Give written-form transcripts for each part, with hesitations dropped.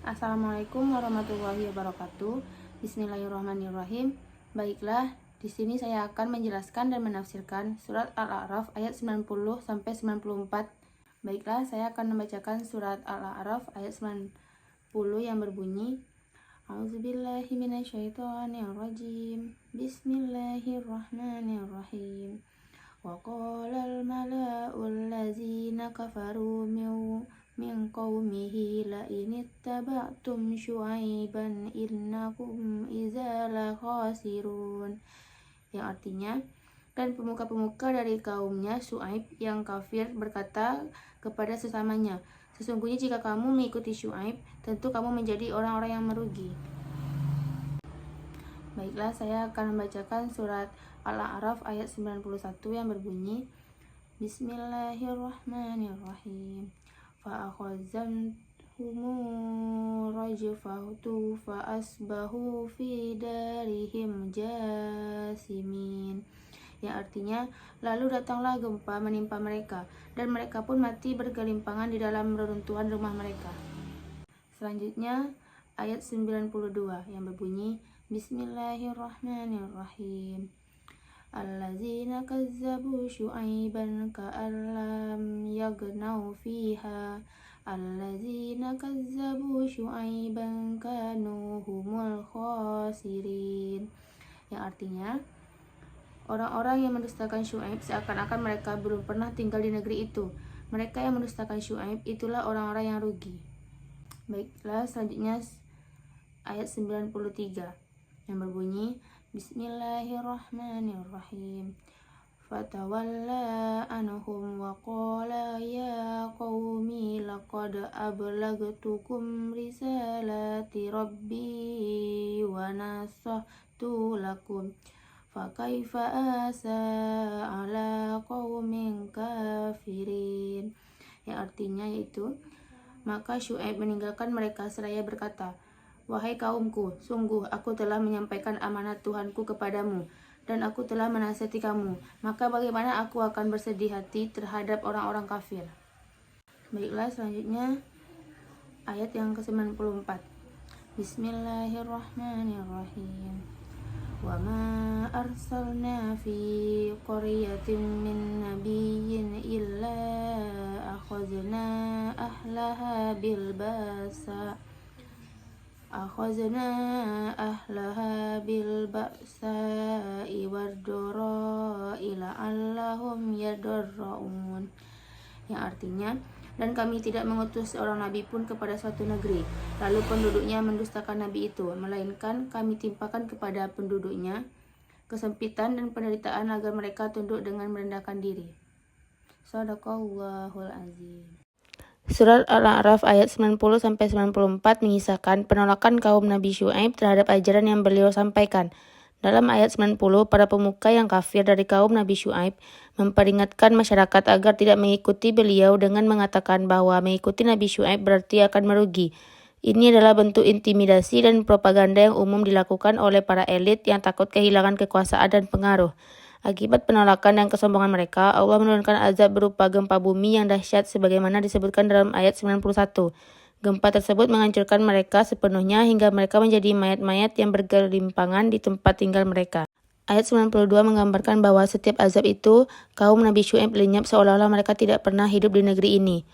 Assalamualaikum warahmatullahi wabarakatuh. Bismillahirrahmanirrahim. Baiklah, di sini saya akan menjelaskan dan menafsirkan surat Al-A'raf ayat 90 sampai 94. Baiklah, saya akan membacakan surat Al-A'raf ayat 90 yang berbunyi: A'udzubillahi minasyaitonirrajim. Bismillahirrahmanirrahim. Wa qalal mala'ul ladzina kafaru min qaumihi la inittaba'tum syu'aiban innakum idza la khasirun. Yang artinya, dan pemuka-pemuka dari kaumnya Syuaib yang kafir berkata kepada sesamanya, sesungguhnya jika kamu mengikuti Syuaib, tentu kamu menjadi orang-orang yang merugi. Baiklah, saya akan membacakan surat Al-A'raf ayat 91 yang berbunyi: Bismillahirrahmanirrahim. Fa'akhazamhumu rajfatu fa'asbahu fi darihim jasimin. Yang artinya, lalu datanglah gempa menimpa mereka, dan mereka pun mati bergelimpangan di dalam reruntuhan rumah mereka. Selanjutnya, ayat 92 yang berbunyi: Bismillahirrahmanirrahim. Allazina kazzabu syu'aiban ka'allam yagnau fiha. Allazina kazzabu syu'aiban kanu humul khasirin. Yang artinya, orang-orang yang mendustakan Syuaib seakan-akan mereka belum pernah tinggal di negeri itu. Mereka yang mendustakan Syuaib itulah orang-orang yang rugi. Baiklah, selanjutnya ayat 93 yang berbunyi: Bismillahirrahmanirrahim. Fatawalla anhum wa qala ya qaumi laqad ablagtukum risalati rabbi wa nasahtu lakum fakaifa asa ala qaumin kafirin. Yang artinya yaitu, maka Syuaib meninggalkan mereka seraya berkata, wahai kaumku, sungguh aku telah menyampaikan amanat Tuhanku kepadamu, dan aku telah menasihati kamu. Maka bagaimana aku akan bersedih hati terhadap orang-orang kafir? Baiklah, selanjutnya ayat yang ke-94. Bismillahirrahmanirrahim. Wa ma arsalna fi qaryatin min nabiyyin illa akhazna ahlaha bil ba'sa wad-dharra'i la'allahum yadarra'un. Yang artinya, dan kami tidak mengutus seorang nabi pun kepada suatu negeri, lalu penduduknya mendustakan nabi itu, melainkan kami timpakan kepada penduduknya kesempitan dan penderitaan agar mereka tunduk dengan merendahkan diri. Shadaqallahul azim. Surat Al-A'raf ayat 90-94 mengisahkan penolakan kaum Nabi Syuaib terhadap ajaran yang beliau sampaikan. Dalam ayat 90, para pemuka yang kafir dari kaum Nabi Syuaib memperingatkan masyarakat agar tidak mengikuti beliau dengan mengatakan bahwa mengikuti Nabi Syuaib berarti akan merugi. Ini adalah bentuk intimidasi dan propaganda yang umum dilakukan oleh para elit yang takut kehilangan kekuasaan dan pengaruh. Akibat penolakan dan kesombongan mereka, Allah menurunkan azab berupa gempa bumi yang dahsyat sebagaimana disebutkan dalam ayat 91. Gempa tersebut menghancurkan mereka sepenuhnya hingga mereka menjadi mayat-mayat yang bergelimpangan di tempat tinggal mereka. Ayat 92 menggambarkan bahwa setiap azab itu, kaum Nabi Syuaib lenyap seolah-olah mereka tidak pernah hidup di negeri ini.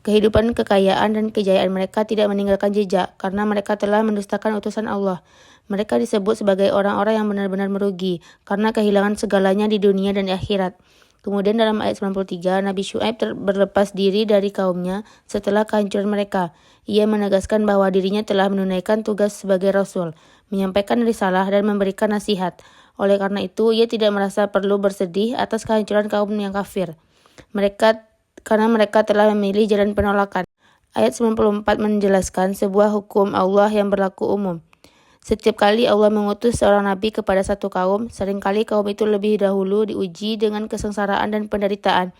Kehidupan, kekayaan, dan kejayaan mereka tidak meninggalkan jejak karena mereka telah mendustakan utusan Allah. Mereka disebut sebagai orang-orang yang benar-benar merugi karena kehilangan segalanya di dunia dan di akhirat. Kemudian dalam ayat 93, Nabi Syuaib berlepas diri dari kaumnya setelah kehancuran mereka. Ia menegaskan bahwa dirinya telah menunaikan tugas sebagai Rasul, menyampaikan risalah dan memberikan nasihat. Oleh karena itu, ia tidak merasa perlu bersedih atas kehancuran kaum yang kafir. Karena mereka telah memilih jalan penolakan. Ayat 94 menjelaskan sebuah hukum Allah yang berlaku umum. Setiap kali Allah mengutus seorang nabi kepada satu kaum, seringkali kaum itu lebih dahulu diuji dengan kesengsaraan dan penderitaan.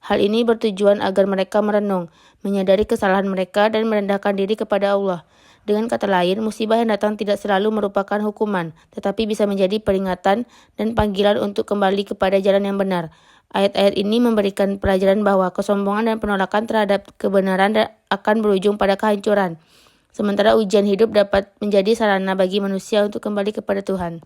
Hal ini bertujuan agar mereka merenung, menyadari kesalahan mereka dan merendahkan diri kepada Allah. Dengan kata lain, musibah yang datang tidak selalu merupakan hukuman, tetapi bisa menjadi peringatan dan panggilan untuk kembali kepada jalan yang benar. Ayat-ayat ini memberikan pelajaran bahwa kesombongan dan penolakan terhadap kebenaran akan berujung pada kehancuran. Sementara ujian hidup dapat menjadi sarana bagi manusia untuk kembali kepada Tuhan.